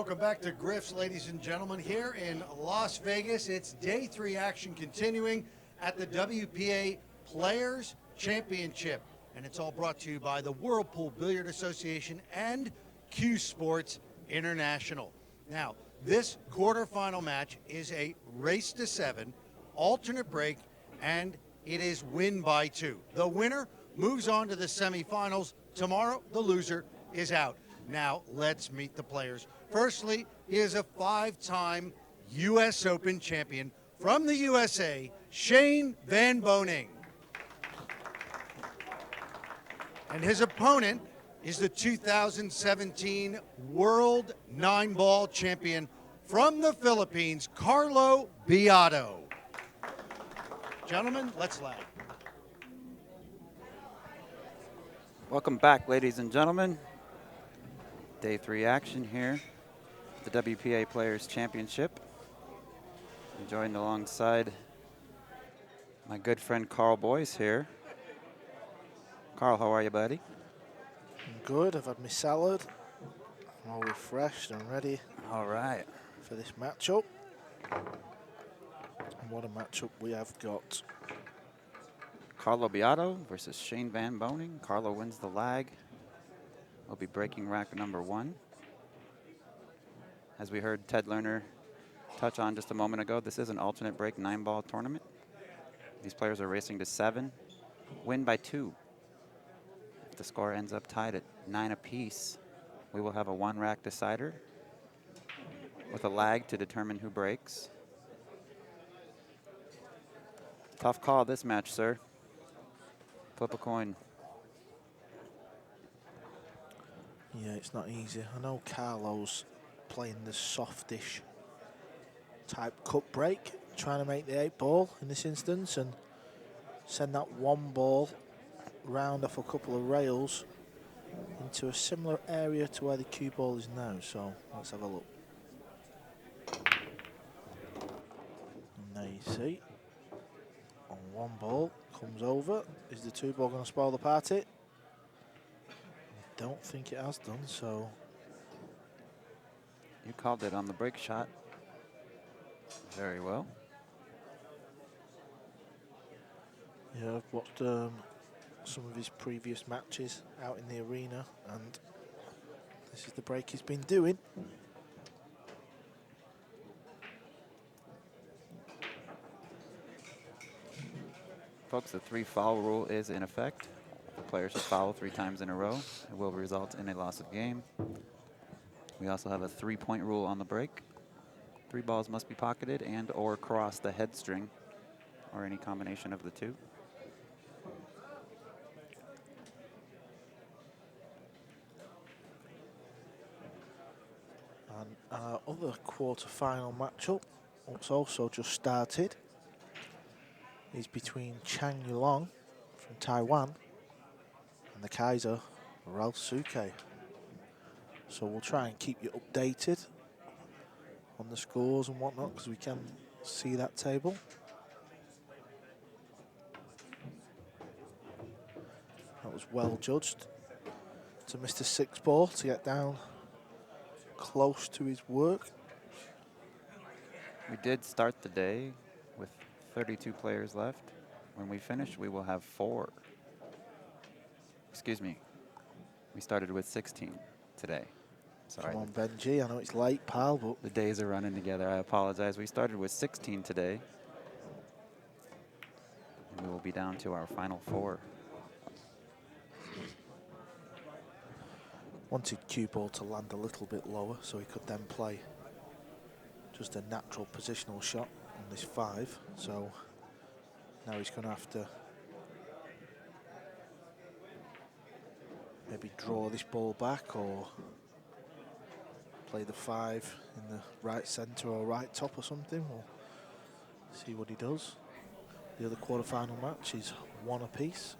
welcome back to Griff's, ladies and gentlemen, here in Las Vegas. It's day 3 action continuing at the WPA Players Championship. And it's all brought to you by the Whirlpool Billiard Association and CueSports International. Now, this quarterfinal match is a race to 7, alternate break, and it is win by 2. The winner moves on to the semifinals. Tomorrow, the loser is out. Now, let's meet the players. Firstly, he is a 5-time U.S. Open champion from the USA, Shane Van Boening. And his opponent is the 2017 World 9-Ball champion from the Philippines, Carlo Biado. Gentlemen, let's laugh. Welcome back, ladies and gentlemen. Day 3 action here at the WPA Players Championship. I'm joined alongside my good friend Carl Boyce here. Carl, how are you, buddy? I'm good. I've had my salad. I'm all refreshed and ready. All right. For this matchup. And what a matchup we have got. Carlo Biado versus Shane Van Boening. Carlo wins the lag. We'll be breaking rack number 1. As we heard Ted Lerner touch on just a moment ago, this is an alternate break 9-ball tournament. These players are racing to 7, win by 2. If the score ends up tied at 9 apiece, we will have a 1-rack decider with a lag to determine who breaks. Tough call this match, sir. Flip a coin. Yeah, it's not easy. I know Carlo's playing the softish type cut break, trying to make the 8-ball in this instance and send that 1 ball round off a couple of rails into a similar area to where the cue ball is now. So let's have a look. And there you see, on 1 ball comes over. Is the 2 ball going to spoil the party? I don't think it has done, so. You called it on the break shot. Very well. Yeah, I've watched some of his previous matches out in the arena, and this is the break he's been doing. Folks, the 3-foul rule is in effect. The player should foul 3 times in a row. It will result in a loss of game. We also have a 3-point rule on the break. 3 balls must be pocketed and or cross the head string, or any combination of the 2. And our other quarter-final matchup, what's also just started, is between Chang Yulong from Taiwan and the Kaiser, Ralph Suke. So we'll try and keep you updated on the scores and whatnot, because we can see that table. That was well judged to Mr. 6-ball to get down close to his work. We did start the day with 32 players left. When we finish, we will have 4. Excuse me. We started with 16 today. Sorry. Come on, Benji. I know it's late, pal, but the days are running together. I apologize. We started with 16 today. And we will be down to our final 4. wanted cue ball to land a little bit lower so he could then play just a natural positional shot on this 5. So now he's going to have to maybe draw this ball back or play the 5 in the right centre or right top or something. We'll see what he does. The other quarter-final match is 1 apiece.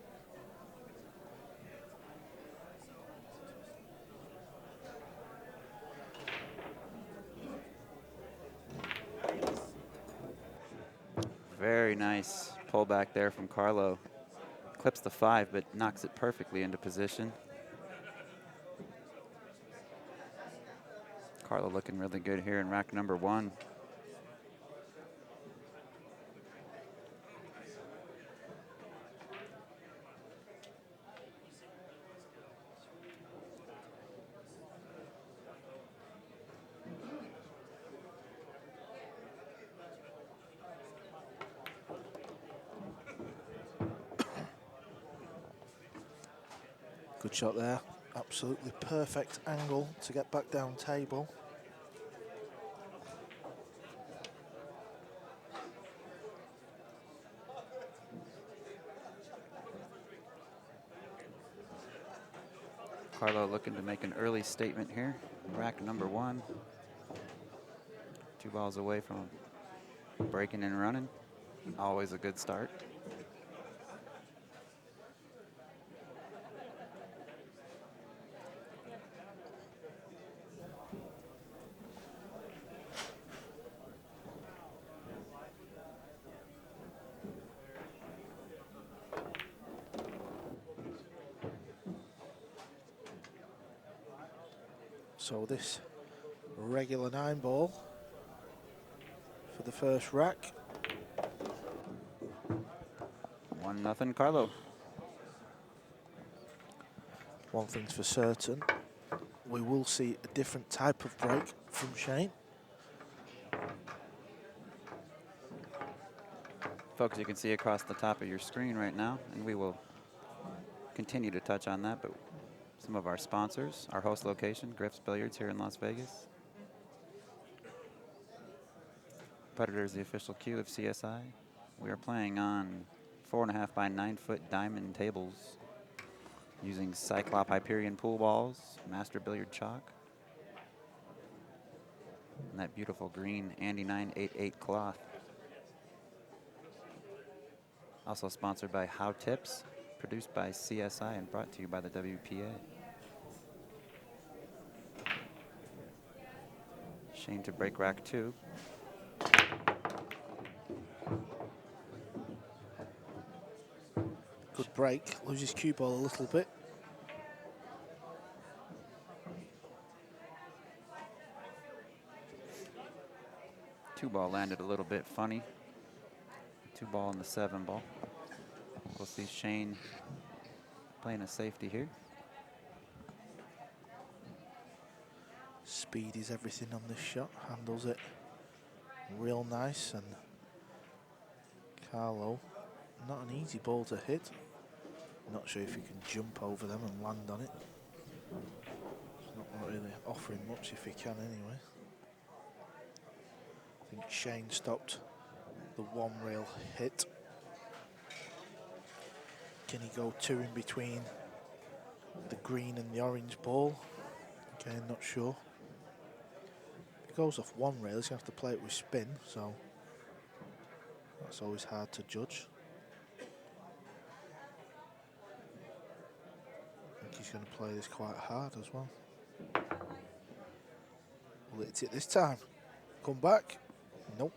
Very nice pull back there from Carlo. Clips the 5, but knocks it perfectly into position. Carlo looking really good here in rack number 1. Good shot there. Absolutely perfect angle to get back down table. Carlo looking to make an early statement here. Rack number 1. 2 balls away from breaking and running. Always a good start. So this regular 9 ball for the first rack. 1-0 Carlo. One thing's for certain, we will see a different type of break from Shane. Folks, you can see across the top of your screen right now, and we will continue to touch on that, but some of our sponsors, our host location, Griff's Billiards here in Las Vegas. Predator is the official cue of CSI. We are playing on 4.5 by 9 foot diamond tables using Cyclop Hyperion pool balls, master billiard chalk, and that beautiful green Andy 988 cloth. Also sponsored by How Tips, produced by CSI and brought to you by the WPA. Shane to break rack 2. Good break, loses cue ball a little bit. Two ball landed a little bit funny. 2 ball and the 7 ball. We'll see Shane playing a safety here. Speed is everything on this shot, handles it real nice, and Carlo, not an easy ball to hit. Not sure if he can jump over them and land on it. It's not really offering much if he can anyway. I think Shane stopped the 1 rail hit. Can he go 2 in between the green and the orange ball? Again, not sure. If he goes off 1 rail, he's going to have to play it with spin, so that's always hard to judge. I think he's going to play this quite hard as well. Will it hit this time? Come back? Nope.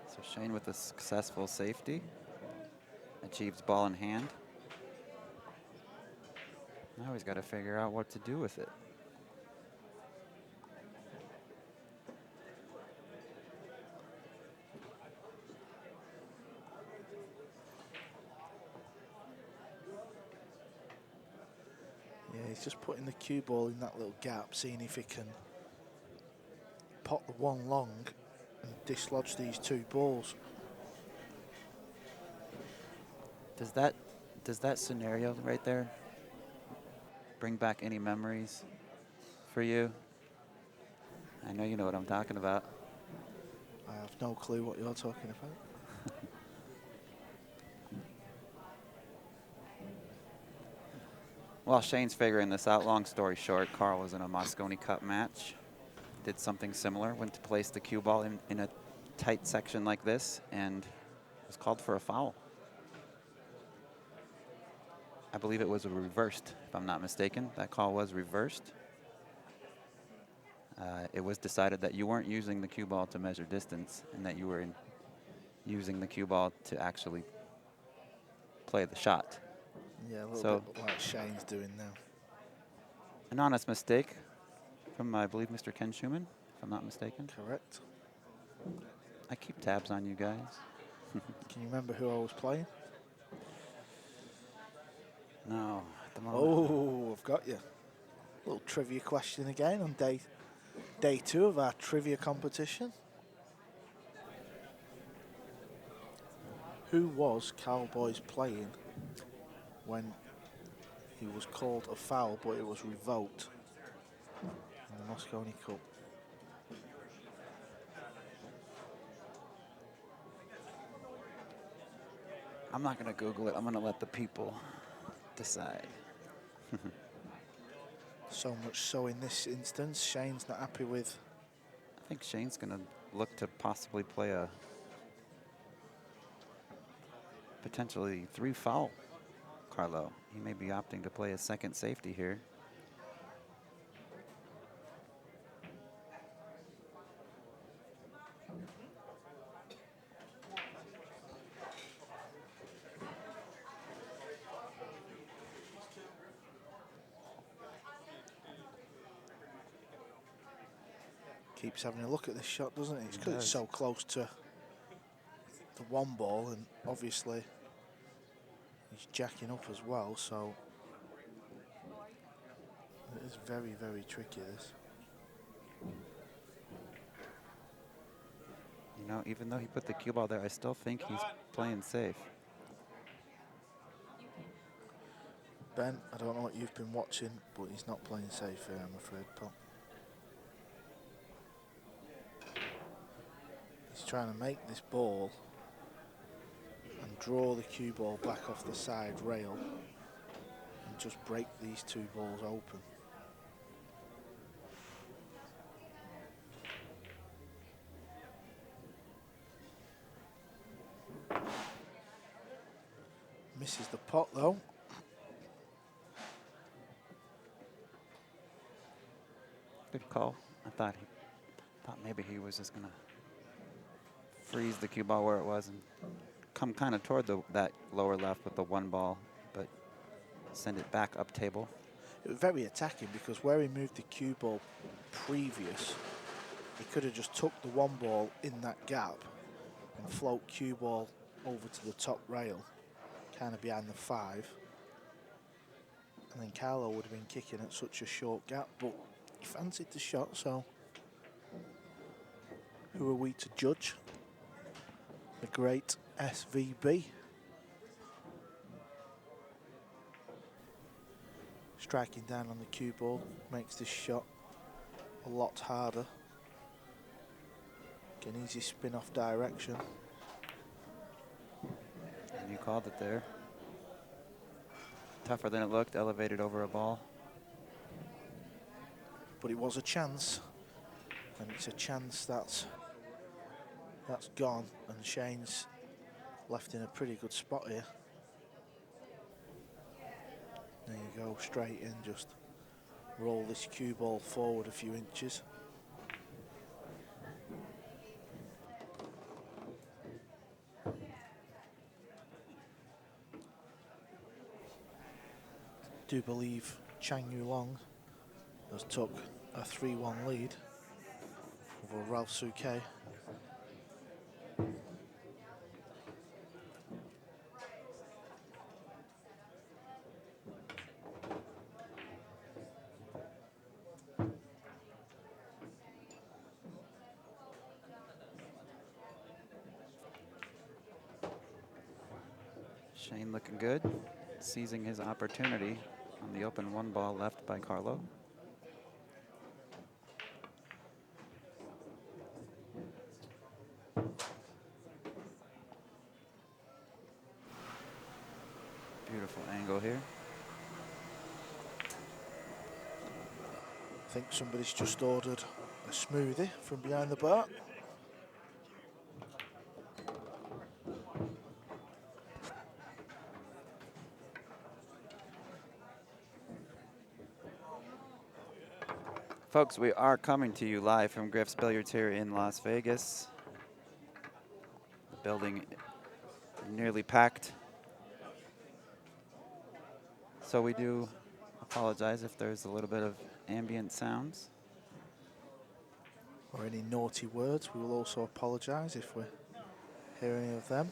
So Shane with a successful safety, achieves ball in hand. Now he's got to figure out what to do with it. Yeah, he's just putting the cue ball in that little gap, seeing if he can pot the 1 long and dislodge these 2 balls. Does that scenario right there bring back any memories for you? I know you know what I'm talking about. I have no clue what you're talking about. While Shane's figuring this out, long story short, Carl was in a Moscone Cup match, did something similar, went to place the cue ball in a tight section like this, and was called for a foul. I believe it was reversed, if I'm not mistaken. That call was reversed. It was decided that you weren't using the cue ball to measure distance, and that you were using the cue ball to actually play the shot. Yeah, a little So bit like Shane's doing now. an honest mistake from, I believe, Mr. Ken Schumann, if I'm not mistaken. Correct. I keep tabs on you guys. Can you remember who I was playing? No, at the moment. Oh, I've got you. Little trivia question again on day 2 of our trivia competition. Who was Cowboys playing when he was called a foul, but it was revoked in the Moscone Cup? I'm not going to Google it. I'm going to let the people decide. So much so in this instance, Shane's not happy with. I think Shane's going to look to possibly play a potentially 3-foul Carlo. He may be opting to play a second safety here. Keeps having a look at this shot, doesn't he? It's He because it's does. so close to the one ball, and obviously he's jacking up as well, so it is very, very tricky, this. You know, even though he put the cue ball there, I still think he's playing safe. Ben, I don't know what you've been watching, but he's not playing safe here, I'm afraid, pal. He's trying to make this ball and draw the cue ball back off the side rail and just break these 2 balls open. Misses the pot though. Good call. I thought maybe he was just going to freeze the cue ball where it was and come kind of toward that lower left with the 1 ball, but send it back up table. It was very attacking because where he moved the cue ball previous, he could have just took the 1 ball in that gap and float cue ball over to the top rail, kind of behind the 5. And then Carlo would have been kicking at such a short gap, but he fancied the shot, so who are we to judge? The great SVB. Striking down on the cue ball makes this shot a lot harder. An easy spin off direction. And you called it there. Tougher than it looked, elevated over a ball. But it was a chance, and it's a chance that's gone, and Shane's left in a pretty good spot here. There you go, straight in, just roll this cue ball forward a few inches. Do believe Chang Yulong has took a 3-1 lead over Ralph Souquet. Shane looking good, seizing his opportunity on the open 1 ball left by Carlo. Beautiful angle here. I think somebody's just ordered a smoothie from behind the bar. Folks, we are coming to you live from Griff's Billiards here in Las Vegas. The building nearly packed. So we do apologize if there's a little bit of ambient sounds. Or any naughty words. We will also apologise if we hear any of them.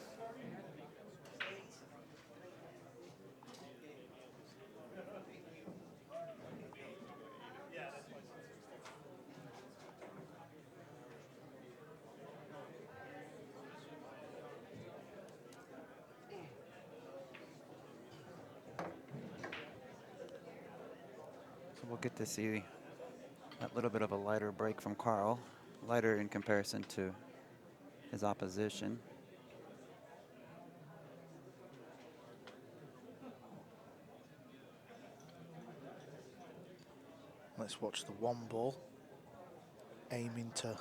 So we'll get to see that little bit of a lighter break from Carl. Lighter in comparison to his opposition. Let's watch the one ball. Aiming to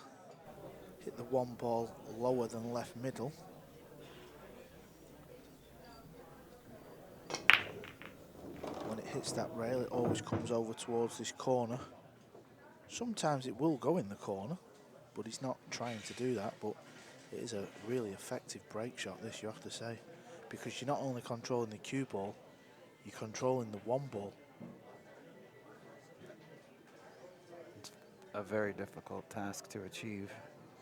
hit the one ball lower than left middle. When it hits that rail, it always comes over towards this corner. Sometimes it will go in the corner, but he's not trying to do that. But it is a really effective break shot, this, you have to say, because you're not only controlling the cue ball, you're controlling the one ball. It's a very difficult task to achieve,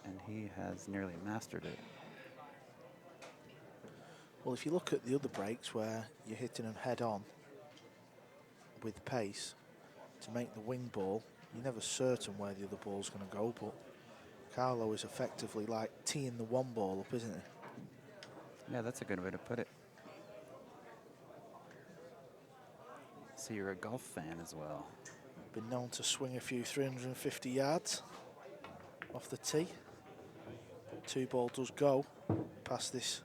and he has nearly mastered it. Well, if you look at the other breaks where you're hitting them head on with pace to make the wing ball, you're never certain where the other ball's going to go, but Carlo is effectively like teeing the one ball up, isn't he? Yeah, that's a good way to put it. So you're a golf fan as well. Been known to swing a few 350 yards off the tee. Two ball does go past this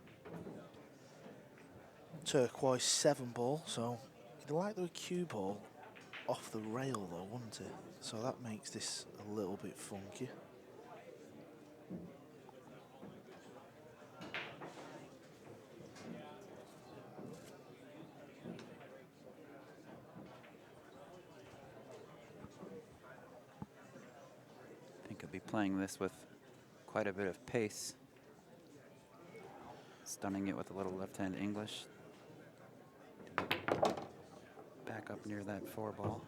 turquoise 7 ball, so you'd like the cue ball off the rail though, wouldn't it? So that makes this a little bit funky. I think he'll be playing this with quite a bit of pace. Stunning it with a little left-hand English. Back up near that 4 ball.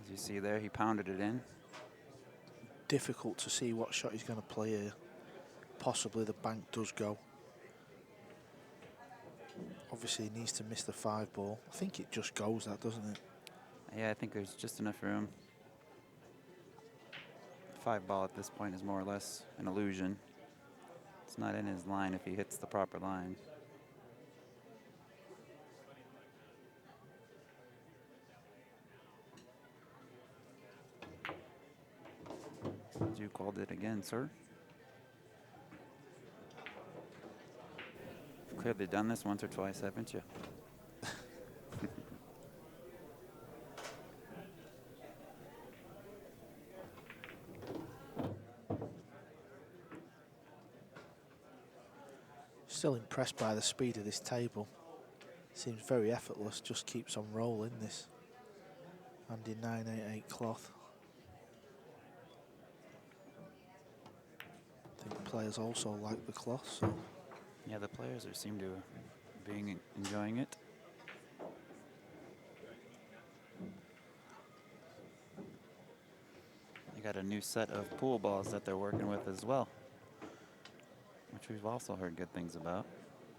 As you see there, he pounded it in. Difficult to see what shot he's going to play here. Possibly the bank does go. Obviously he needs to miss the 5 ball. I think it just goes, that, doesn't it? Yeah, I think there's just enough room. 5 ball at this point is more or less an illusion. It's not in his line if he hits the proper line. You called it again, sir. You've clearly done this once or twice, haven't you? Still impressed by the speed of this table. Seems very effortless, just keeps on rolling this. Andy 988 cloth. I think the players also like the cloth, so. Yeah, the players seem to be enjoying it. They got a new set of pool balls that they're working with as well, which we've also heard good things about.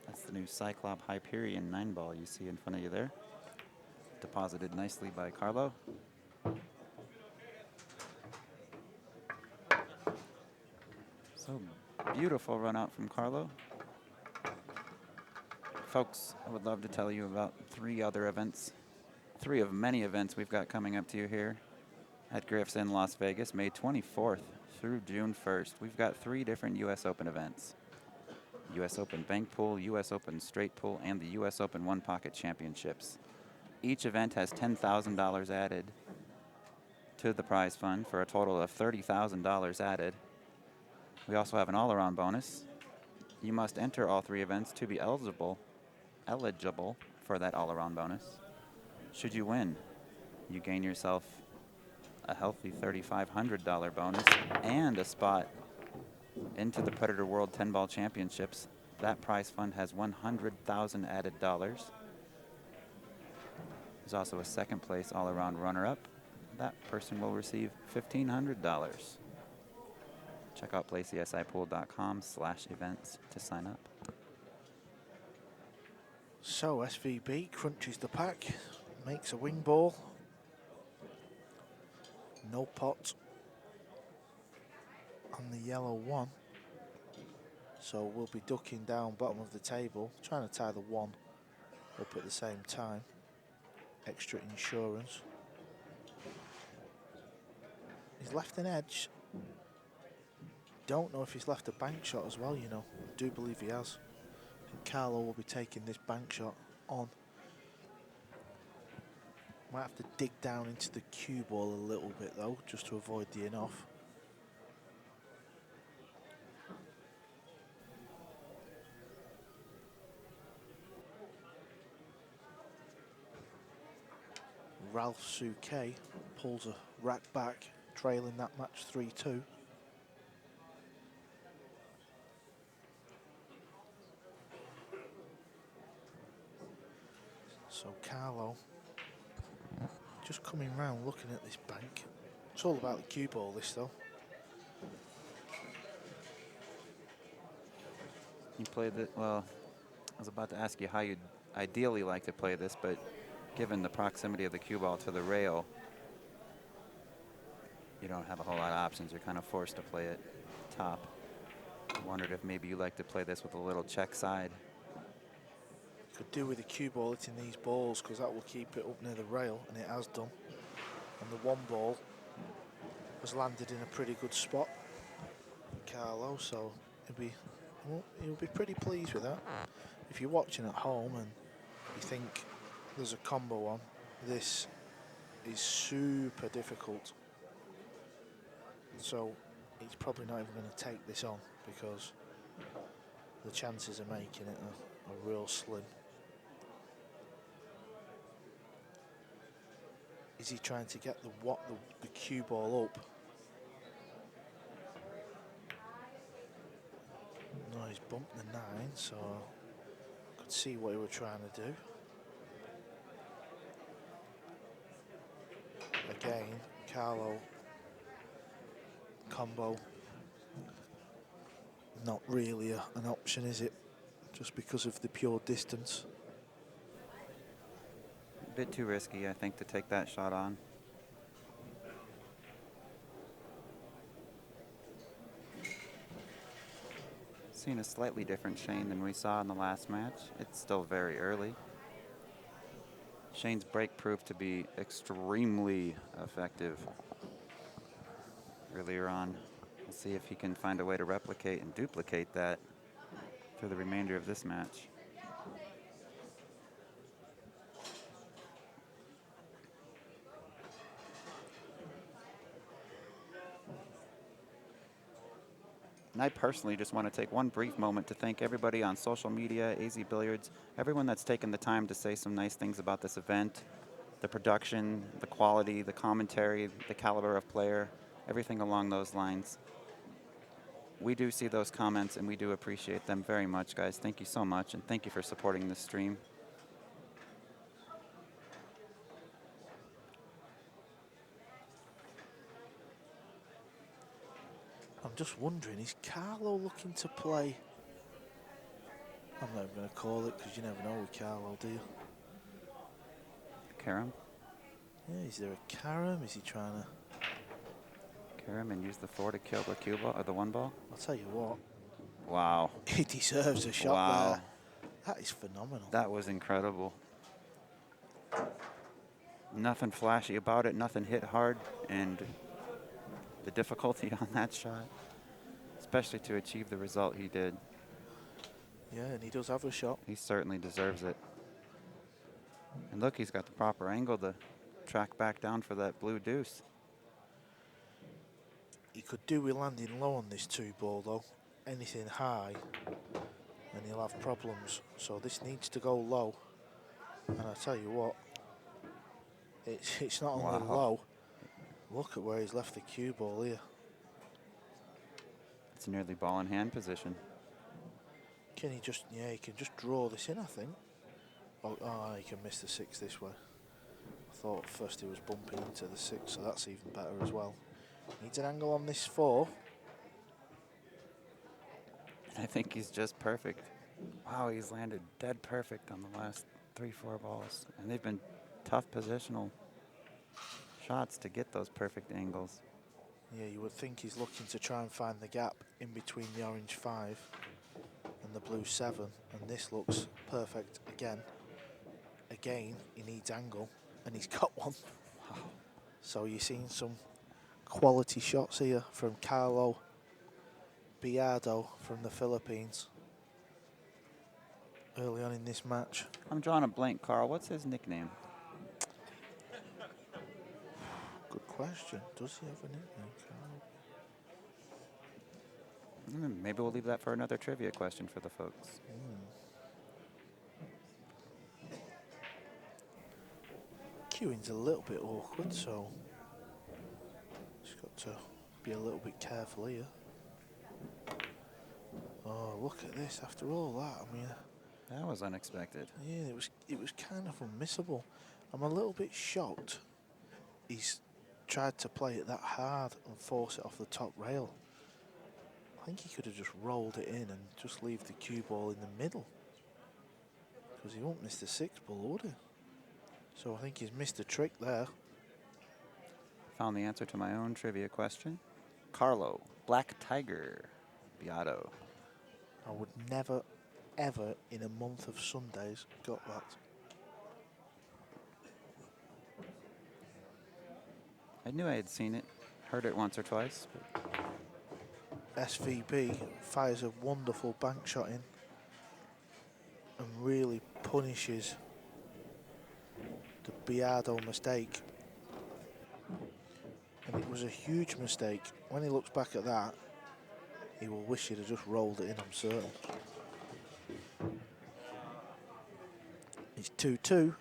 That's the new Cyclop Hyperion 9 ball you see in front of you there. Deposited nicely by Carlo. So beautiful run out from Carlo. Folks, I would love to tell you about 3 other events. 3 of many events we've got coming up to you here at Griff's in Las Vegas, May 24th through June 1st. We've got 3 different U.S. Open events. U.S. Open Bank Pool, U.S. Open Straight Pool, and the U.S. Open One Pocket Championships. Each event has $10,000 added to the prize fund for a total of $30,000 added. We also have an all-around bonus. You must enter all 3 events to be eligible for that all-around bonus. Should you win, you gain yourself a healthy $3,500 bonus and a spot into the Predator World 10-ball championships. That prize fund has $100,000 added dollars. There's also a second place all-around runner-up. That person will receive $1,500. Check out playcsipool.com/events to sign up. So SVB crunches the pack, makes a wing ball. No pot on the yellow one. So we'll be ducking down bottom of the table, trying to tie the one up at the same time. Extra insurance. He's left an edge. Don't know if he's left a bank shot as well, you know. I do believe he has. I think Carlo will be taking this bank shot on. Might have to dig down into the cue ball a little bit though, just to avoid the in-off. Ralph Souquet pulls a rack back, trailing that match 3-2. So Carlo just coming round looking at this bank. It's all about the cue ball, this though. You played it, well, I was about to ask you how you'd ideally like to play this, but given the proximity of the cue ball to the rail, you don't have a whole lot of options. You're kind of forced to play it top. I wondered if maybe you like to play this with a little check side. Could do with the cue ball hitting these balls because that will keep it up near the rail, and it has done. And the one ball has landed in a pretty good spot, Carlo, so he'll be pretty pleased with that. If you're watching at home and you think there's a combo on, this is super difficult. So he's probably not even going to take this on because the chances of making it are real slim. Is he trying to get the cue ball up? No, he's bumped the 9, so I could see what he were trying to do. Again, Carlo combo. Not really an option, is it? Just because of the pure distance. A bit too risky, I think, to take that shot on. Seen a slightly different Shane than we saw in the last match. It's still very early. Shane's break proved to be extremely effective earlier on. We'll see if he can find a way to replicate and duplicate that for the remainder of this match. And I personally just want to take one brief moment to thank everybody on social media, AZ Billiards, everyone that's taken the time to say some nice things about this event, the production, the quality, the commentary, the caliber of player, everything along those lines. We do see those comments and we do appreciate them very much, guys. Thank you so much, and thank you for supporting this stream. I'm just wondering, is Carlo looking to play? I'm not even going to call it because you never know with Carlo, do you? Karam? Yeah, is there a carom? Is he trying to? Karam and use the 4 to kill the cue ball or the 1 ball. I'll tell you what. Wow. He deserves a shot there. That is phenomenal. That was incredible. Nothing flashy about it, nothing hit hard, and the difficulty on that shot, especially to achieve the result he did. Yeah, and he does have a shot. He certainly deserves it. And look, he's got the proper angle to track back down for that blue deuce. He could do with landing low on this 2 ball though. Anything high and he'll have problems. So this needs to go low. And I tell you what, it's not only low. Look at where he's left the cue ball here. It's nearly ball in hand position. Can he just, yeah, he can just draw this in, I think. Oh, he can miss the 6 this way. thought first he was bumping into the 6, so that's even better as well. Needs an angle on this 4. I think he's just perfect. Wow, he's landed dead perfect on the last 3-4 balls. And they've been tough positional shots to get those perfect angles. Yeah, you would think he's looking to try and find the gap in between the orange 5 and the blue 7, and this looks perfect again. Again, he needs angle, and he's got one. Wow. So you're seeing some quality shots here from Carlo Biado from the Philippines early on in this match. I'm drawing a blank, Carl. What's his nickname? Good question. Does he have a nickname, Carlo? Maybe we'll leave that for another trivia question for the folks. Cueing's a little bit awkward, so just got to be a little bit careful here. Oh, look at this! After all that, I mean, That was unexpected. yeah, it was kind of unmissable. I'm a little bit shocked. He's tried to play it that hard and force it off the top rail. I think he could have just rolled it in and just leave the cue ball in the middle, because he won't miss the 6 ball, would he? So I think he's missed a trick there. Found the answer to my own trivia question. Carlo, Black Tiger, Biado. I would never, ever in a month of Sundays got that. I knew I had seen it, heard it once or twice. But SVB fires a wonderful bank shot in and really punishes the Biado mistake. And it was a huge mistake. When he looks back at that, he will wish he'd have just rolled it in, I'm certain. It's 2-2.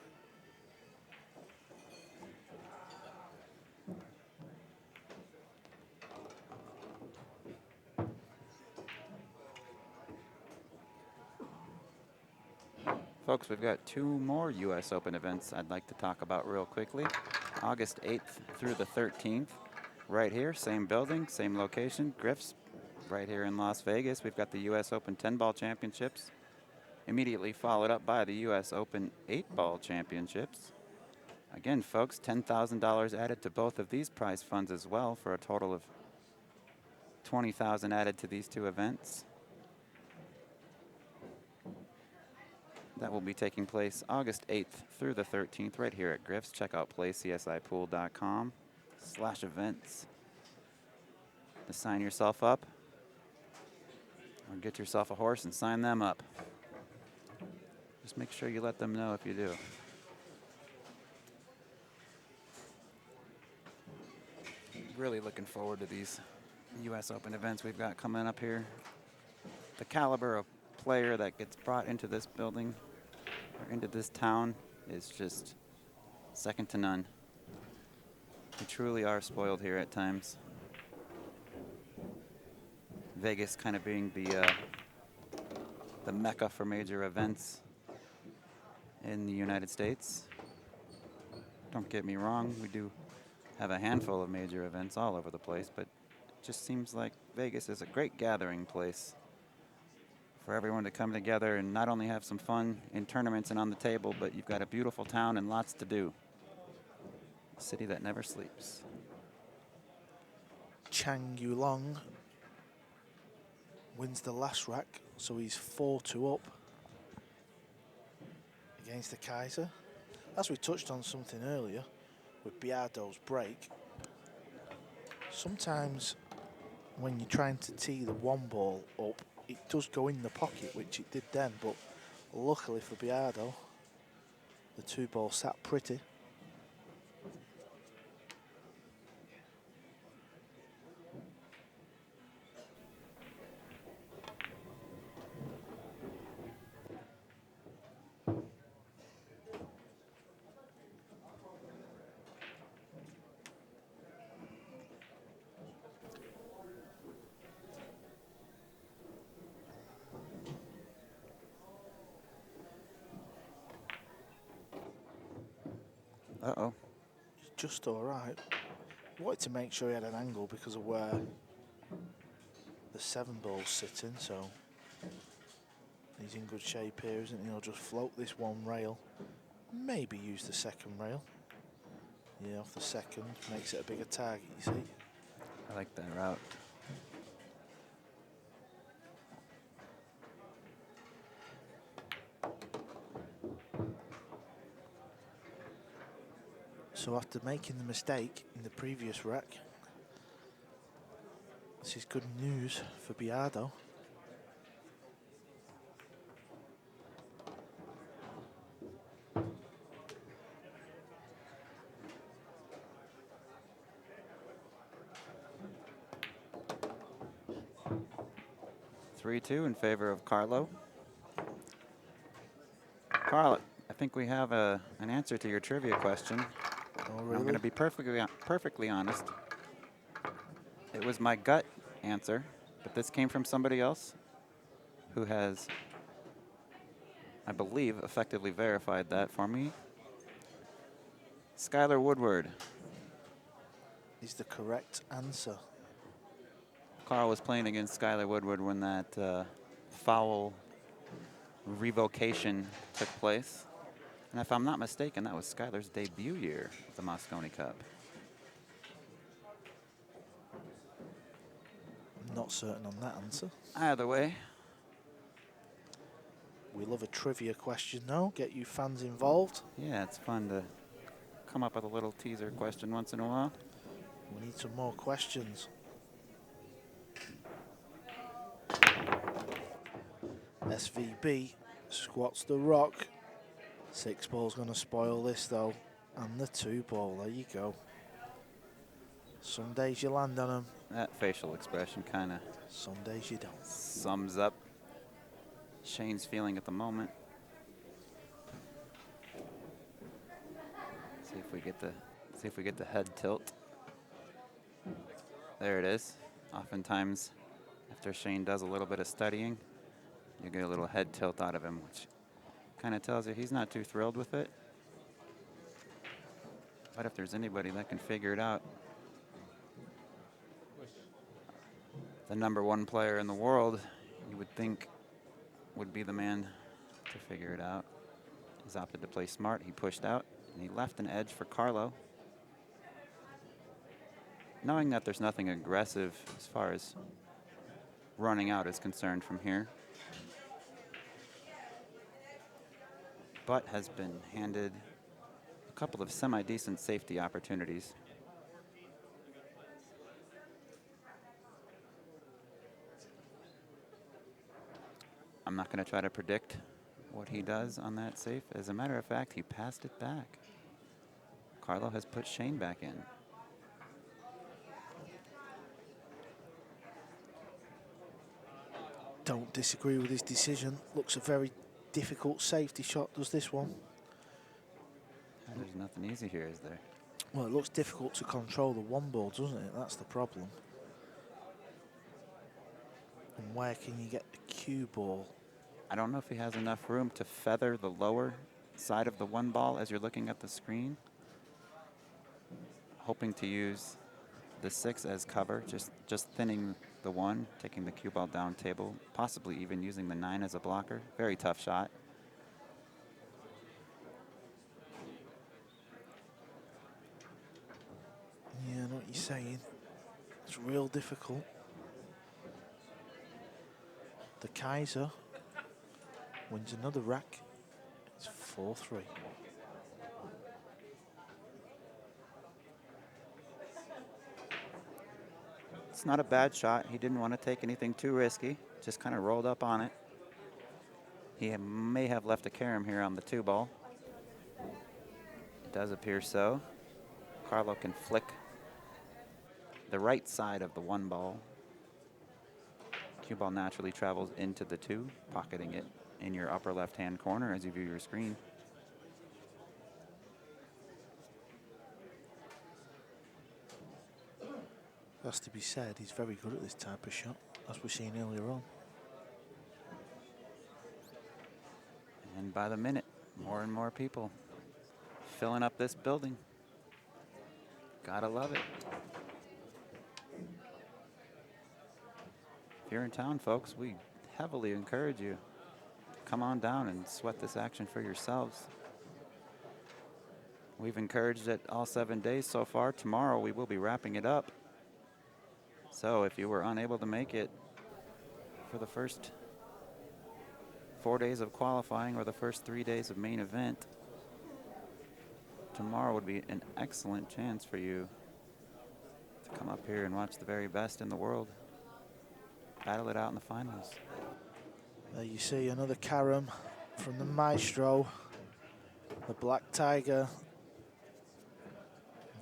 folks, we've got 2 more U.S. Open events I'd like to talk about real quickly. August 8th through the 13th, right here, same building, same location, Griff's, right here in Las Vegas. We've got the U.S. Open 10-ball championships, immediately followed up by the U.S. Open 8-ball championships. Again, folks, $10,000 added to both of these prize funds as well, for a total of $20,000 added to these 2 events. That will be taking place August 8th through the 13th right here at Griff's. Check out playcsipool.com/events to sign yourself up, or get yourself a horse and sign them up. Just make sure you let them know if you do. Really looking forward to these U.S. Open events we've got coming up here. The caliber of player that gets brought into this building or into this town is just second to none. We truly are spoiled here at times. Vegas kind of being the mecca for major events in the United States. Don't get me wrong, we do have a handful of major events all over the place, but it just seems like Vegas is a great gathering place for everyone to come together and not only have some fun in tournaments and on the table, but you've got a beautiful town and lots to do. A city that never sleeps. Chang Yulong wins the last rack, so he's 4-2 up against the Kaiser. As we touched on something earlier with Biado's break, sometimes when you're trying to tee the 1 ball up, it does go in the pocket, which it did then, but luckily for Biado, the 2 ball sat pretty. Uh-oh. just all right. Wanted to make sure he had an angle because of where the 7 ball's sitting, so he's in good shape here, isn't he? He'll just float this one rail, maybe use the second rail. Yeah, off the second, makes it a bigger target, you see. I like that route. So after making the mistake in the previous rack, this is good news for Biado. (3-2) in favor of Carlo. Carlo, I think we have an answer to your trivia question. Oh, I'm really? going to be perfectly honest. It was my gut answer, but this came from somebody else who has, I believe, effectively verified that for me. Skylar Woodward. Is the correct answer. Carl was playing against Skylar Woodward when that foul revocation took place. And if I'm not mistaken, that was Skylar's debut year at the Moscone Cup. I'm not certain on that answer. Either way. We love a trivia question though, get you fans involved. Yeah, it's fun to come up with a little teaser question once in a while. We need some more questions. SVB squats the rock. 6 ball's going to spoil this though. And the 2 ball, there you go. Some days you land on them. That facial expression kind of Some days you don't. sums up Shane's feeling at the moment. See if we get the head tilt. There it is. Oftentimes, after Shane does a little bit of studying, you get a little head tilt out of him, which kind of tells you he's not too thrilled with it. But if there's anybody that can figure it out, the #1 player in the world, you would think, would be the man to figure it out. He's opted to play smart. He pushed out, and he left an edge for Carlo. Knowing that there's nothing aggressive as far as running out is concerned from here, but has been handed a couple of semi-decent safety opportunities. I'm not going to try to predict what he does on that safe. As a matter of fact, he passed it back. Carlo has put Shane back in. Don't disagree with his decision. Looks a very difficult safety shot, does this one? There's nothing easy here, is there? Well, it looks difficult to control the 1 ball, doesn't it? That's the problem. And where can you get the cue ball? I don't know if he has enough room to feather the lower side of the 1 ball as you're looking at the screen. Hoping to use the 6 as cover, just thinning the 1, taking the cue ball down table, possibly even using the 9 as a blocker. Very tough shot. Yeah, I know what you're saying. It's real difficult. The Kaiser wins another rack. It's 4-3. It's not a bad shot. He didn't want to take anything too risky. Just kind of rolled up on it. He may have left a carom here on the 2 ball. It does appear so. Carlo can flick the right side of the 1 ball. Cue ball naturally travels into the 2, pocketing it in your upper left-hand corner as you view your screen. Has to be said, he's very good at this type of shot, as we've seen earlier on. And by the minute, more and more people filling up this building. Gotta love it. If you're in town, folks, we heavily encourage you to come on down and sweat this action for yourselves. We've encouraged it all 7 days so far. Tomorrow we will be wrapping it up. So if you were unable to make it for the first 4 days of qualifying or the first 3 days of main event, tomorrow would be an excellent chance for you to come up here and watch the very best in the world battle it out in the finals. There you see another carom from the maestro, the Black Tiger.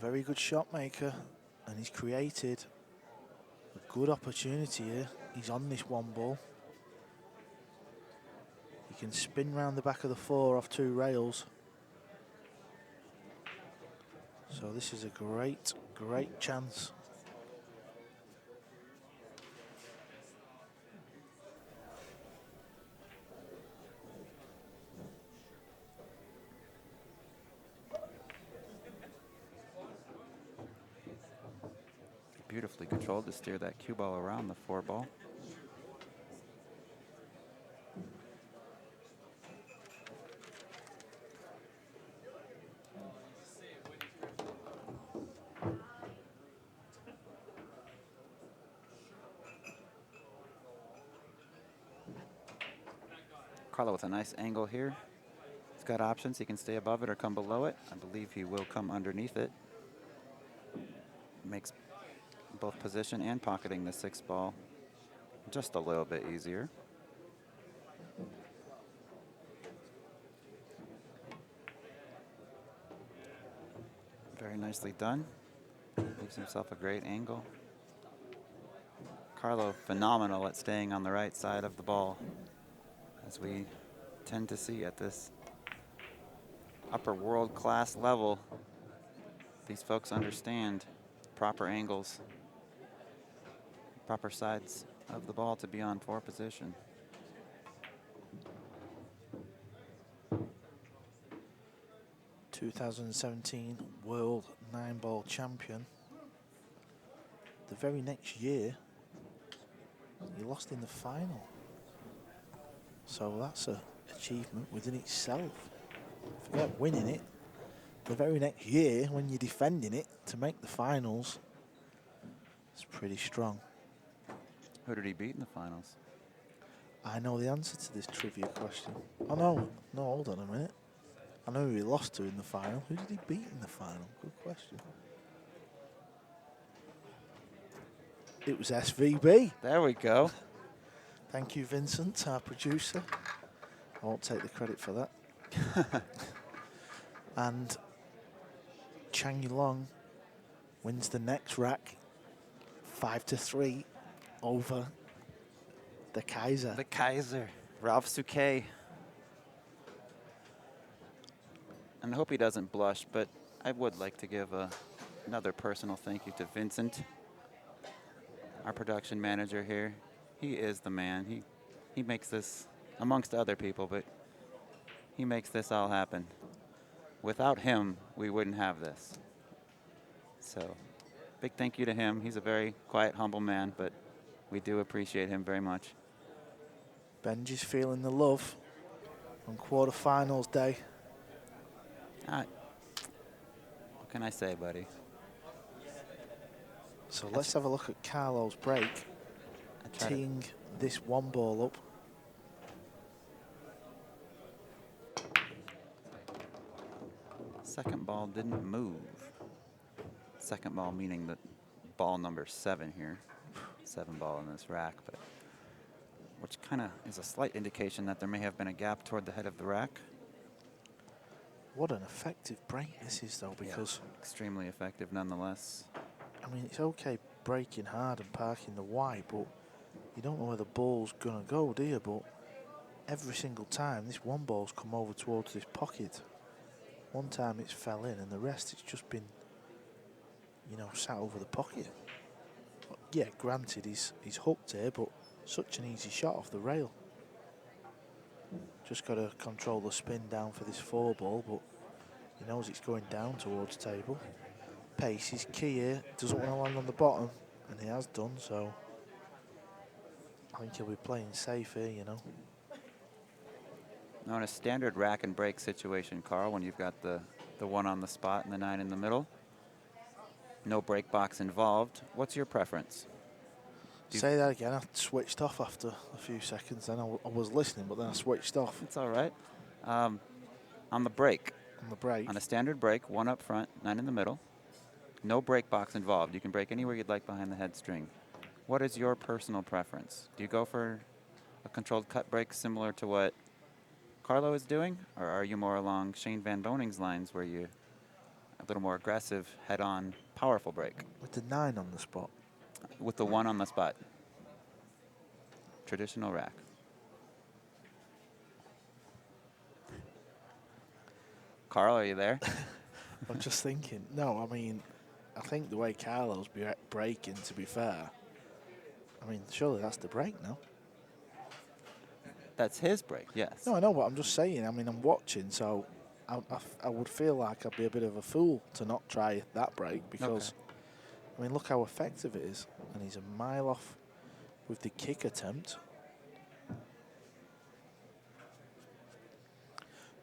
Very good shot maker, and he's created a good opportunity here. He's on this one ball. He can spin round the back of the 4 off 2 rails. So this is a great, great chance. Beautifully controlled to steer that cue ball around the 4 ball. Carlo with a nice angle here. He's got options. He can stay above it or come below it. I believe he will come underneath it. Makes both position and pocketing the 6 ball just a little bit easier. Very nicely done. Leaves himself a great angle. Carlo phenomenal at staying on the right side of the ball, as we tend to see at this upper world-class level. These folks understand proper angles, proper sides of the ball to be on 4 position. (2017) World 9-ball champion. The very next year, he lost in the final. So that's an achievement within itself. Forget winning it. The very next year, when you're defending it, to make the finals, it's pretty strong. Who did he beat in the finals? I know the answer to this trivia question. Oh no, hold on a minute. I know who he lost to in the final. Who did he beat in the final? Good question. It was SVB. There we go. Thank you, Vincent, our producer. I won't take the credit for that. And Chang Yulong wins the next rack 5-3 over the Kaiser. The Kaiser, Ralph Souquet. And I hope he doesn't blush, but I would like to give another personal thank you to Vincent, our production manager here. He is the man. He makes this, amongst other people, but he makes this all happen. Without him, we wouldn't have this. So, big thank you to him. He's a very quiet, humble man, but we do appreciate him very much. Benji's feeling the love on quarterfinals day. What can I say, buddy? So let's have a look at Carlo's break. Teeing this 1 ball up. Second ball didn't move. Second ball meaning the ball number 7 here. 7 ball in this rack, but which kind of is a slight indication that there may have been a gap toward the head of the rack. What an effective break this is, though, because extremely effective nonetheless. I mean, it's okay breaking hard and parking the wide, but you don't know where the ball's gonna go, do you? But every single time this 1 ball's come over towards this pocket. One time it's fell in, and the rest it's just been, you know, sat over the pocket. But yeah, granted, he's hooked here, but such an easy shot off the rail. Just got to control the spin down for this 4 ball, but he knows it's going down towards table. pace is key here. Doesn't want to land on the bottom, and he has done, so I think he'll be playing safe here, you know. Now in a standard rack and break situation, Carl, when you've got the 1 on the spot and the 9 in the middle, no break box involved, what's your preference? Say that again. I switched off after a few seconds. Then I was listening, but then I switched off. It's all right. On the break. On the break. On a standard break, 1 up front, 9 in the middle. No break box involved. You can break anywhere you'd like behind the head string. What is your personal preference? Do you go for a controlled cut break similar to what Carlo is doing? Or are you more along Shane Van Boning's lines where you a little more aggressive, head-on, powerful break? With the 9 on the spot. With the 1 on the spot. Traditional rack. Carl, are you there? I'm just thinking. No, I mean, I think the way Carlo's breaking, to be fair, I mean, surely that's the break, no? That's his break, yes. No, I know, but I'm just saying. I mean, I'm watching, so I would feel like I'd be a bit of a fool to not try that break because, I mean, look how effective it is. And he's a mile off with the kick attempt.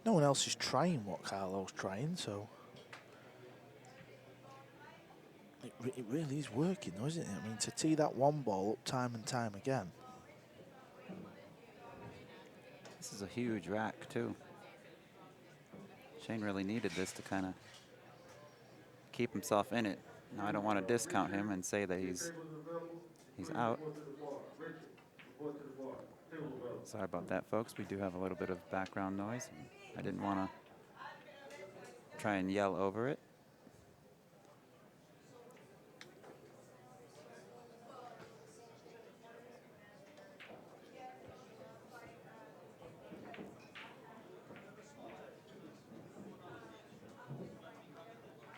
No one else is trying what Carlo's trying, so it really is working, though, isn't it? I mean, to tee that 1 ball up time and time again. This is a huge rack, too. Shane really needed this to kind of keep himself in it. Now, I don't want to discount him and say that he's out. Sorry about that, folks. We do have a little bit of background noise. I didn't want to try and yell over it.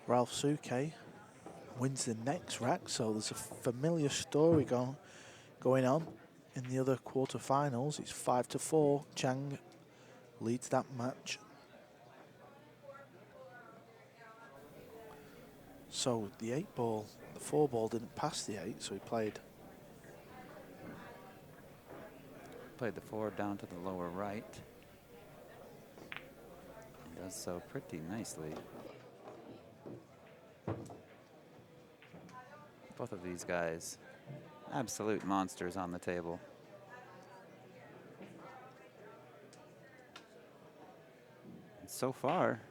Ralph Suke wins the next rack, so there's a familiar story going on in the other quarterfinals. It's 5-4. Chang leads that match. So the 8 ball, the 4 ball didn't pass the 8, so he played the 4 down to the lower right. He does so pretty nicely. Both of these guys, absolute monsters on the table. And so far,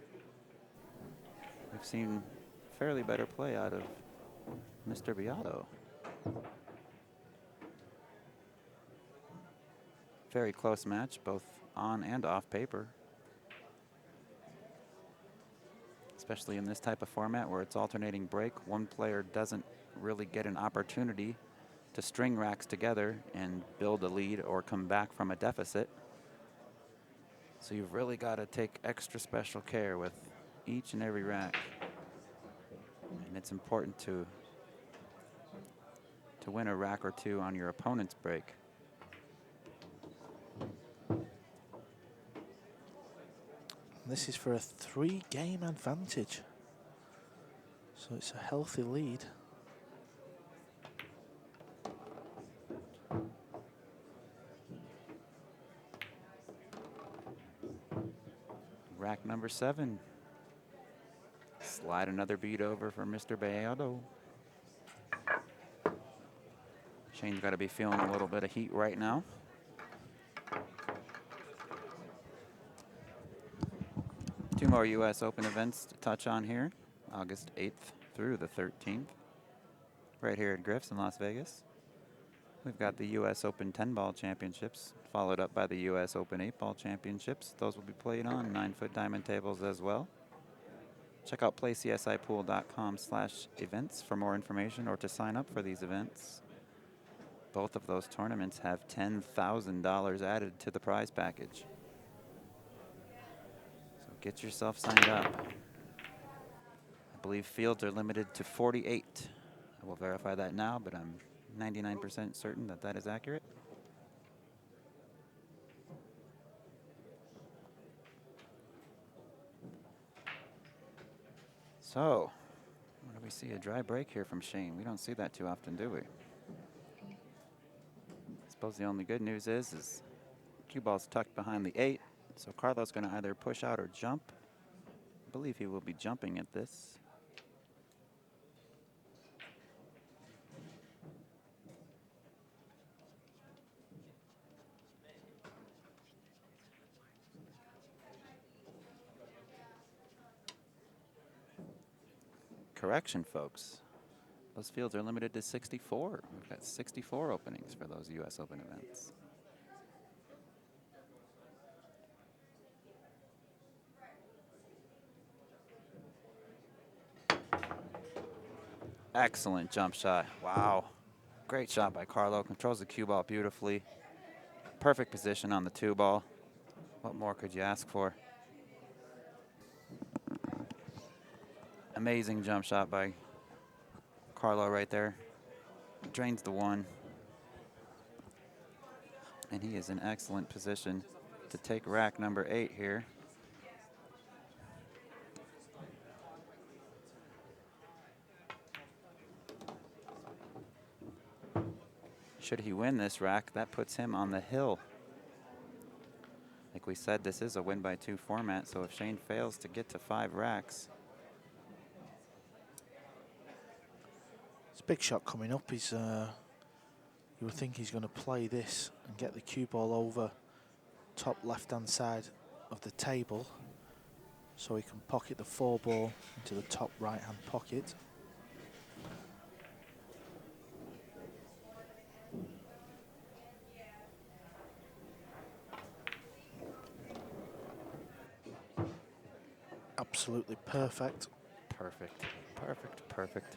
we've seen fairly better play out of Mr. Biado. Very close match, both on and off paper. Especially in this type of format where it's alternating break. One player doesn't really get an opportunity to string racks together and build a lead or come back from a deficit. So you've really got to take extra special care with each and every rack. And it's important to win a rack or 2 on your opponent's break. This is for a 3-game advantage. So it's a healthy lead. Rack number 7. Slide another beat over for Mr. Biado. Shane's got to be feeling a little bit of heat right now. Two more U.S. Open events to touch on here, August 8th through the 13th, right here at Griff's in Las Vegas. We've got the U.S. Open 10-ball championships, followed up by the U.S. Open 8-ball championships. Those will be played on 9-foot diamond tables as well. Check out playcsipool.com/events for more information or to sign up for these events. Both of those tournaments have $10,000 added to the prize package. So get yourself signed up. I believe fields are limited to 48. I will verify that now, but I'm 99% certain that that is accurate. So, what We see a dry break here from Shane. We don't see that too often, do we? I suppose the only good news is cue ball's tucked behind the 8, so Carlo's going to either push out or jump. I believe he will be jumping at this. Correction, folks. Those fields are limited to 64. We've got 64 openings for those U.S. Open events. Excellent jump shot. Wow. Great shot by Carlo. Controls the cue ball beautifully. Perfect position on the 2 ball. What more could you ask for? Amazing jump shot by Carlo right there. Drains the 1. And he is in excellent position to take rack number 8 here. Should he win this rack, that puts him on the hill. Like we said, this is a win by 2 format, so if Shane fails to get to 5 racks. It's a big shot coming up. He's, you would think he's going to play this and get the cue ball over top left-hand side of the table so he can pocket the 4 ball into the top right-hand pocket. Absolutely perfect. Perfect, perfect, perfect.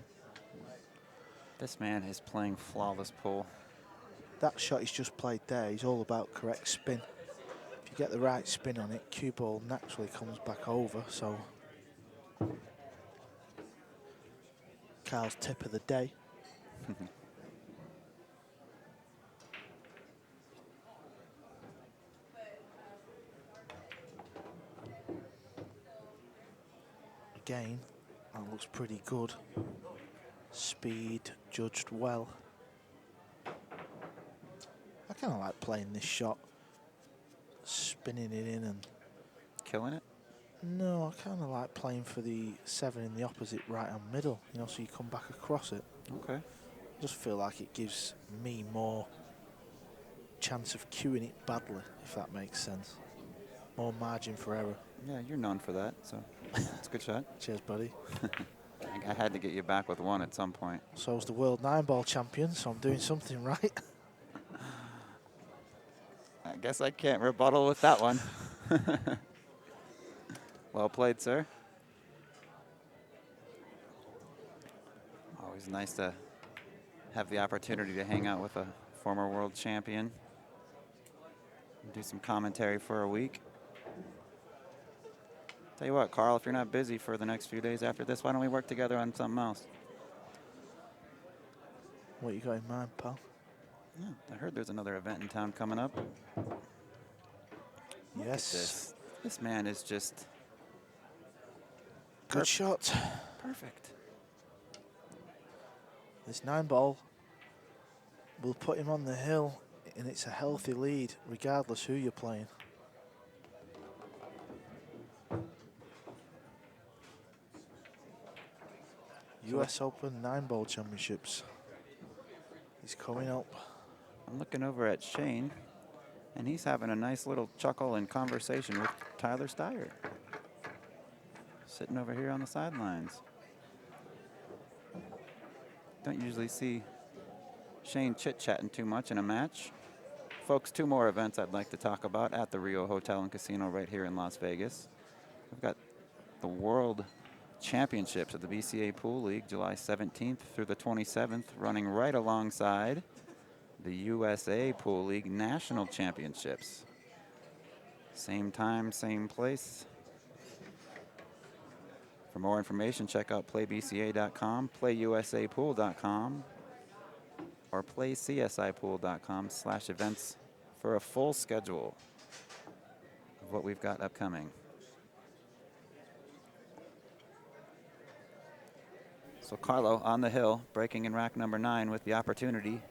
This man is playing flawless pool. That shot he's just played there, he's all about correct spin. If you get the right spin on it, cue ball naturally comes back over, so Carl's tip of the day. Again, that looks pretty good. Speed judged well. I kind of like playing this shot, spinning it in and... Killing it? No, I kind of like playing for the 7 in the opposite right-hand middle, you know, so you come back across it. Okay. I just feel like it gives me more chance of cueing it badly, if that makes sense. More margin for error. Yeah, you're known for that, so it's a good shot. Cheers, buddy. I had to get you back with 1 at some point. So's the world 9-ball champion, so I'm doing something right. I guess I can't rebuttal with that one. Well played, sir. Always nice to have the opportunity to hang out with a former world champion. Do some commentary for a week. Tell you what, Carl, if you're not busy for the next few days after this, why don't we work together on something else? What you got in mind, pal? Yeah, I heard there's another event in town coming up. Look at Yes. this. This man is just Good shot. perfect. This 9-ball will put him on the hill, and it's a healthy lead, regardless who you're playing. US Open 9-ball championships is coming up. I'm looking over at Shane, and he's having a nice little chuckle and conversation with Tyler Steyer, sitting over here on the sidelines. Don't usually see Shane chit-chatting too much in a match. Folks, 2 more events I'd like to talk about at the Rio Hotel and Casino right here in Las Vegas. We've got the World Championships of the BCA Pool League, July 17th through the 27th, running right alongside the USA Pool League National Championships. Same time, same place. For more information, check out playbca.com, playusapool.com, or playcsipool.com/events for a full schedule of what we've got upcoming. So Carlo on the hill, breaking in rack number 9 with the opportunity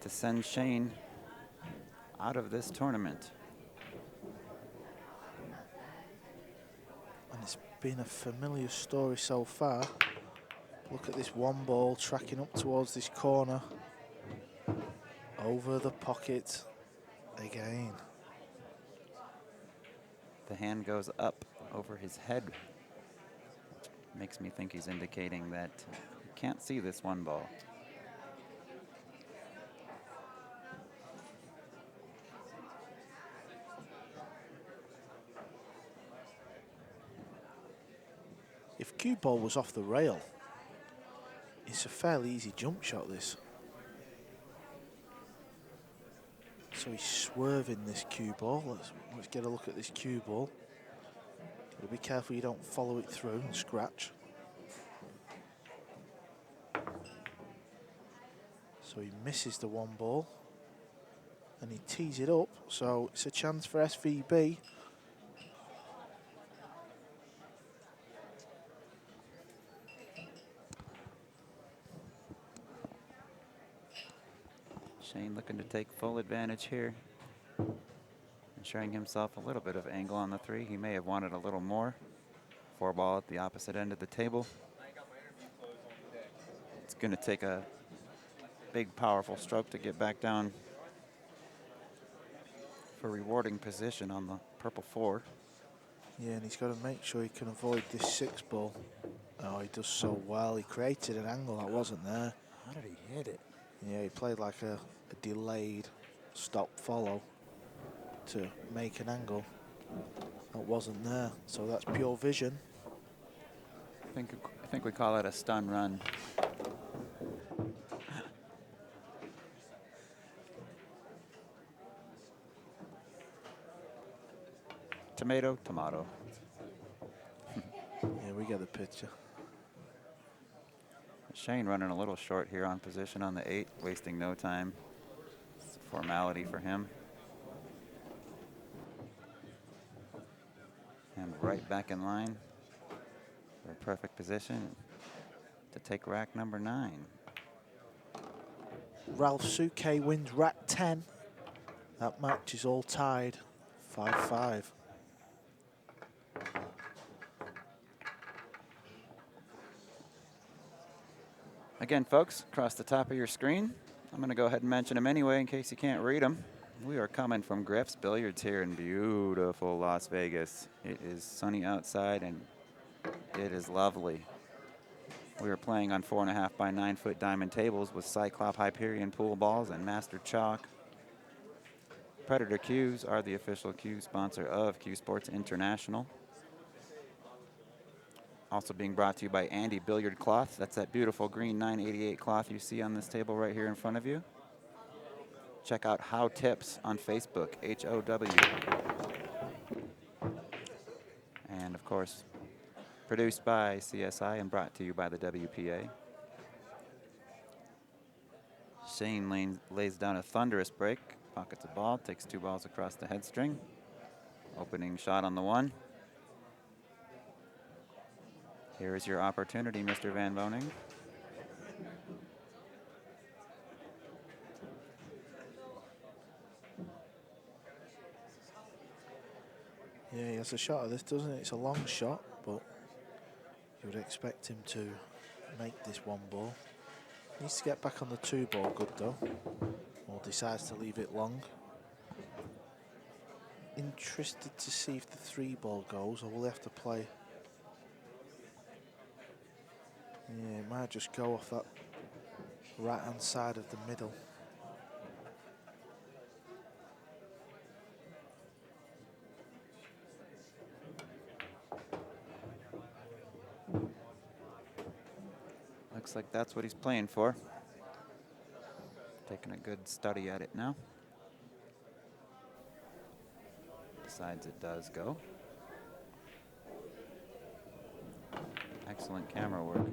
to send Shane out of this tournament. And it's been a familiar story so far. Look at this one ball tracking up towards this corner. Over the pocket again. The hand goes up over his head. Makes me think he's indicating that he can't see this one ball. If cue ball was off the rail, it's a fairly easy jump shot, this. So he's swerving this cue ball. Let's get a look at this cue ball. Gotta be careful you don't follow it through and scratch. So he misses the one ball and he tees it up, so it's a chance for SVB. Shane looking to take full advantage here, ensuring himself a little bit of angle on the 3. He may have wanted a little more. 4 ball at the opposite end of the table. It's going to take a big, powerful stroke to get back down for rewarding position on the purple 4. Yeah, and he's got to make sure he can avoid this 6 ball. Oh, he does so well. He created an angle that wasn't there. How did he hit it? Yeah, he played like a delayed stop follow to make an angle that wasn't there. So that's pure vision. I think we call it a stun run. Tomato, tomato. Yeah, we get the picture. Shane running a little short here on position on the 8, wasting no time. It's a formality for him. And right back in line for a perfect position to take rack number 9. Ralph Suke wins rack 10. That match is all tied, 5-5. Again, folks, across the top of your screen, I'm going to go ahead and mention them anyway in case you can't read them. We are coming from Griff's Billiards here in beautiful Las Vegas. It is sunny outside and it is lovely. We are playing on 4.5 by 9 foot diamond tables with Cyclop Hyperion pool balls and Master Chalk. Predator Cues are the official cue sponsor of CueSports International. Also being brought to you by Andy Billiard Cloth. That's that beautiful green 988 cloth you see on this table right here in front of you. Check out How Tips on Facebook, HOW. And of course, produced by CSI and brought to you by the WPA. Shane lays down a thunderous break, pockets a ball, takes 2 balls across the head string. Opening shot on the 1. Here is your opportunity, Mr. Van Boening. Yeah, he has a shot at this, doesn't it? It's a long shot, but you would expect him to make this 1 ball. Needs to get back on the 2 ball good though, or decides to leave it long. Interested to see if the 3 ball goes, or will he have to play? Yeah, it might just go off that right-hand side of the middle. Looks like that's what he's playing for. Taking a good study at it now. Decides it does go. Excellent camera work.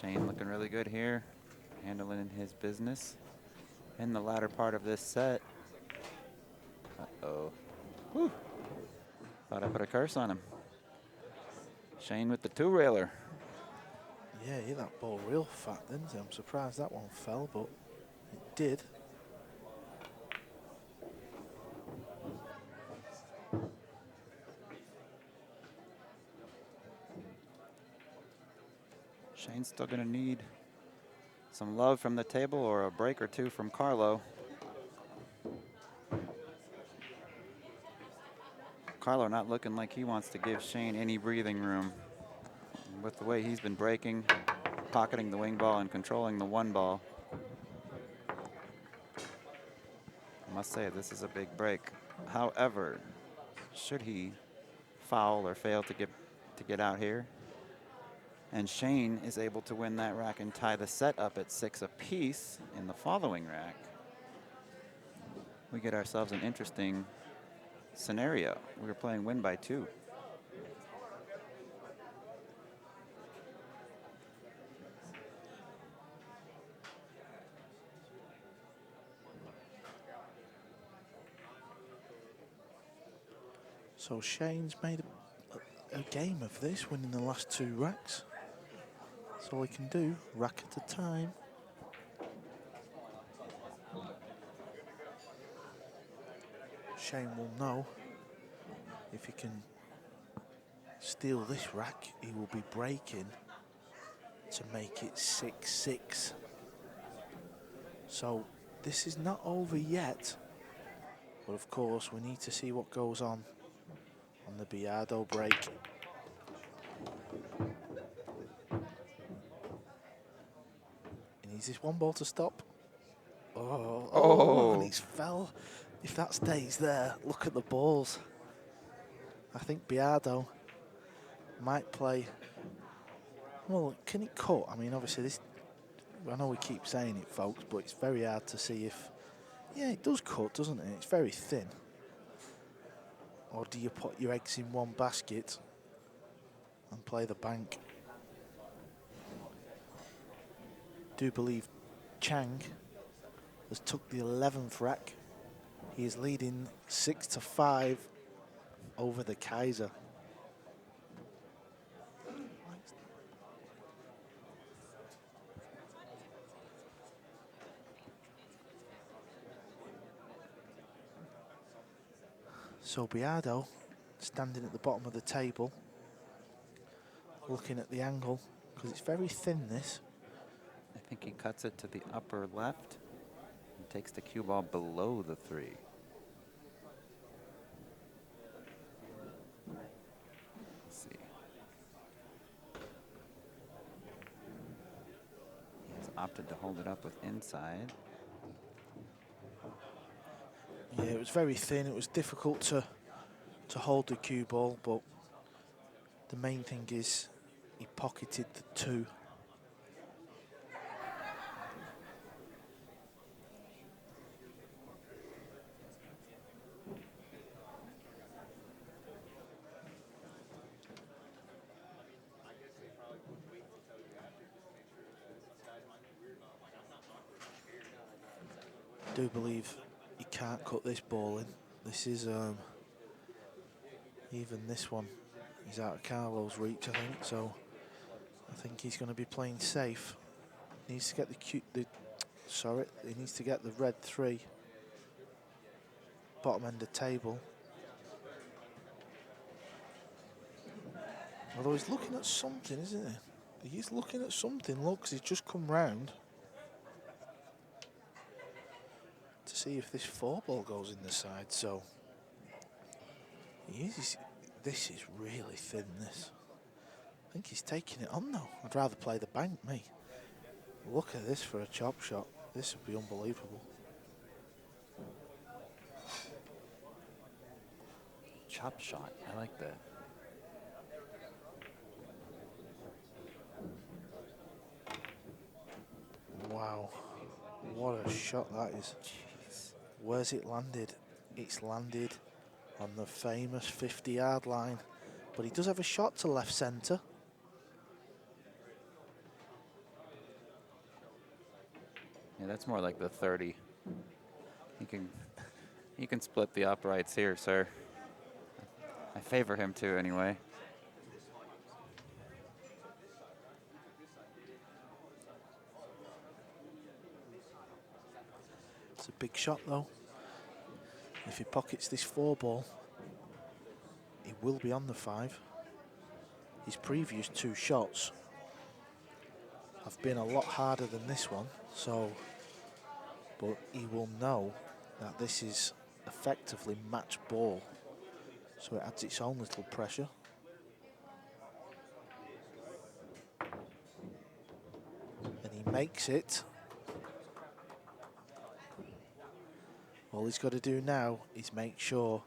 Shane looking really good here, handling his business in the latter part of this set. Uh-oh. Whew. Thought I put a curse on him. Shane with the two-railer. Yeah, he hit that ball real fat, didn't he? I'm surprised that one fell, but it did. Shane's still going to need some love from the table or a break or two from Carlo. Carlo not looking like he wants to give Shane any breathing room. With the way he's been breaking, pocketing the wing ball and controlling the one ball. I must say, this is a big break. However, should he foul or fail to get out here, and Shane is able to win that rack and tie the set up at 6 apiece in the following rack, we get ourselves an interesting scenario. We were playing win by 2. So Shane's made a game of this, winning the last 2 racks. That's all he can do, rack at a time. Shane will know if he can steal this rack, he will be breaking to make it 6-6. So this is not over yet, but of course we need to see what goes on the Biado break. He needs this one ball to stop. Oh, and he's fell. If that stays there, look at the balls. I think Biado might play. Well, can it cut? I mean, obviously this, I know we keep saying it, folks, but it's very hard to see if, yeah, it does cut, doesn't it? It's very thin. Or do you put your eggs in one basket and play the bank? Do believe Chang has took the 11th rack. He is leading 6-5 over the Kaiser. So Biado standing at the bottom of the table, looking at the angle, because it's very thin, this. I think he cuts it to the upper left and takes the cue ball below the 3. Let's see. He's opted to hold it up with inside. Yeah, it was very thin. It was difficult to hold the cue ball, but the main thing is he pocketed the 2. I do believe he can't cut this ball in. This is even this one is out of Carlo's reach, I think. So I think he's going to be playing safe. Needs to get he needs to get the red 3, bottom end of table. Although he's looking at something, isn't he? He's looking at something. Look, 'cause he's just come round to see if this 4 ball goes in the side. So this is really thin, this. I think he's taking it on though. I'd rather play the bank, me. Look at this for a chop shot. This would be unbelievable. Chop shot, I like that. Wow, what a shot that is. Jeez. Where's it landed? It's landed on the famous 50-yard line. But he does have a shot to left centre. Yeah, that's more like the 30. You can split the uprights here, sir. I favor him too, anyway. It's a big shot, though. If he pockets this 4-ball, he will be on the 5. His previous 2 shots have been a lot harder than this one, so, but he will know that this is effectively match ball, so it adds its own little pressure. And he makes it. All he's got to do now is make sure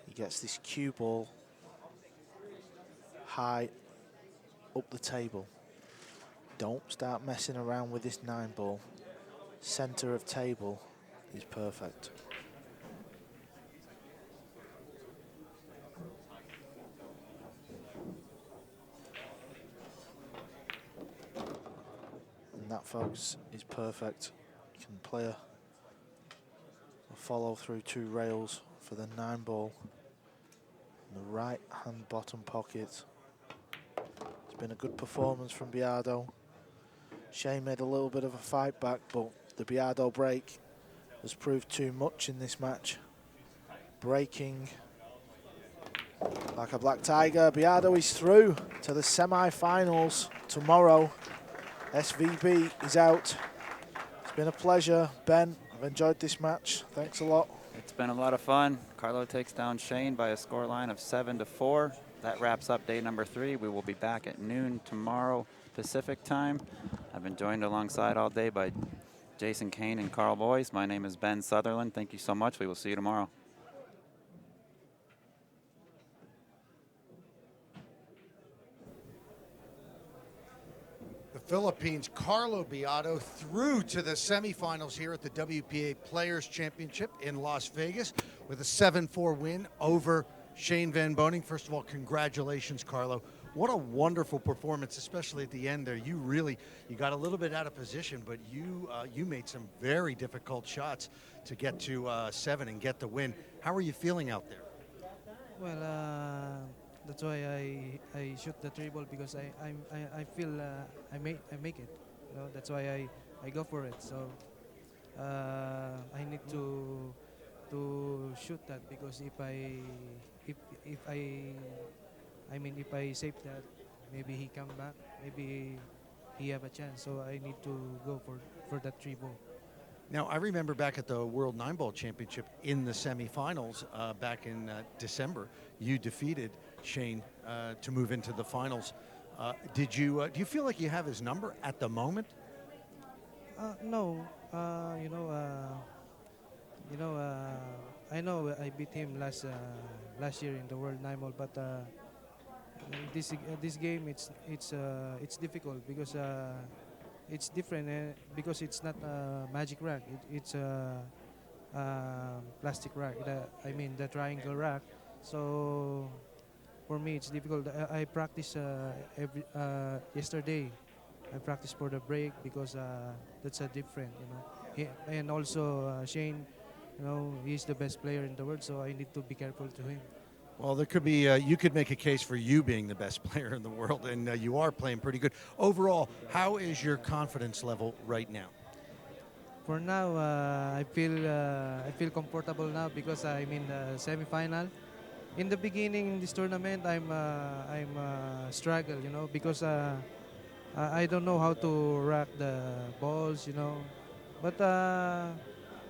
he gets this cue ball high up the table. Don't start messing around with this 9-ball. Center of table is perfect. And that, folks, is perfect. You can play a follow through 2 rails for the 9-ball. In the right hand bottom pocket. It's been a good performance from Biado. Shane made a little bit of a fight back, but the Biado break has proved too much in this match. Breaking like a black tiger. Biado is through to the semi-finals tomorrow. SVB is out. It's been a pleasure, Ben. I've enjoyed this match. Thanks a lot. It's been a lot of fun. Carlo takes down Shane by a scoreline of 7-4. That wraps up day number 3. We will be back at noon tomorrow Pacific time. I've been joined alongside all day by Jason Kane and Carl Boyce. My name is Ben Sutherland. Thank you so much. We will see you tomorrow. The Philippines' Carlo Biado through to the semifinals here at the WPA Players Championship in Las Vegas with a 7-4 win over Shane Van Boening. First of all, congratulations, Carlo. What a wonderful performance, especially at the end there. You got a little bit out of position, but you made some very difficult shots to get to 7 and get the win. How are you feeling out there? Well, that's why I shoot the 3-ball, because I feel I make it. You know, that's why I go for it. So I need to shoot that, because if I save that, maybe he come back, maybe he have a chance. So I need to go for that 3-ball. Now, I remember back at the World 9-Ball Championship in the semifinals back in December, you defeated Shane to move into the finals. Do you feel like you have his number at the moment? No, I know I beat him last year in the World 9-Ball, but this game it's difficult, because it's different, because it's not a magic rack. It's a plastic rack. The triangle rack. So for me, it's difficult. I practice yesterday. I practiced for the break, because that's a different, and also Shane, he's the best player in the world, so I need to be careful to him. Well, there could be, you could make a case for you being the best player in the world, and you are playing pretty good. Overall, how is your confidence level right now? For now, I feel comfortable now, because I'm in the semifinal. In the beginning in this tournament, I'm struggle, because I don't know how to rack the balls, But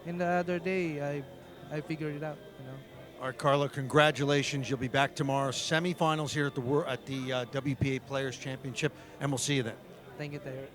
in the other day, I figured it out, All right, Carlo, congratulations. You'll be back tomorrow. Semifinals here at the WPA Players Championship, and we'll see you then. Thank you, Terry.